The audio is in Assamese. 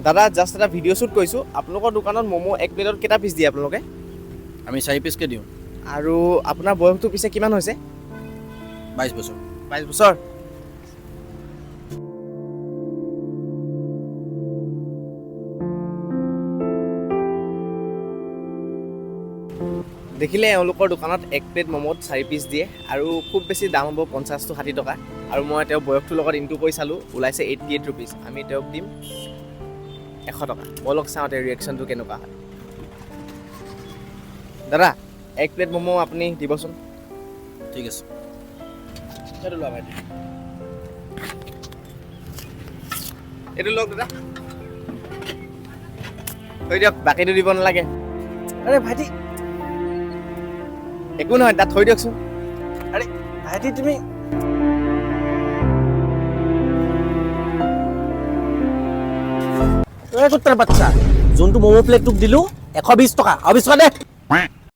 দাদা জাষ্ট এটা ভিডিঅ' শ্বুট কৰিছোঁ আপোনালোকৰ দোকানত ম'ম' এক প্লেটত কেইটা পিচ দিয়ে আপোনালোকে আমি 4 পিচকৈ দিওঁ। আৰু আপোনাৰ বয়সটো পিছে কিমান হৈছে 22 বছৰ। 22 বছৰ দেখিলে এওঁলোকৰ দোকানত এক প্লেট ম'ম'ত 4 পিচ দিয়ে আৰু খুব বেছি দাম হ'ব 50-60 টকা আৰু মই তেওঁৰ বয়সটোৰ লগত ইনটু কৰি চালোঁ ওলাইছে 88 ৰুপিজ আমি তেওঁক দিম 100 টকা বলক চাওঁ তেওঁৰ ৰিয়েকশ্যনটো কেনেকুৱা হয় দাদা এক প্লেট ম'ম' আপুনি দিবচোন ঠিক আছে। এইটো লোৱা ভাইটি এইটো লওক দাদা থৈ দিয়ক বাকীটো দিব নালাগে আৰে ভাইটি একো নহয় তাত থৈ দিয়কচোন আৰে ভাইটি তুমি কুত্তাৰ বাচ্চা যোনটো ম'ম' প্লেট তোক দিলোঁ 120 টকা 20 টকা দে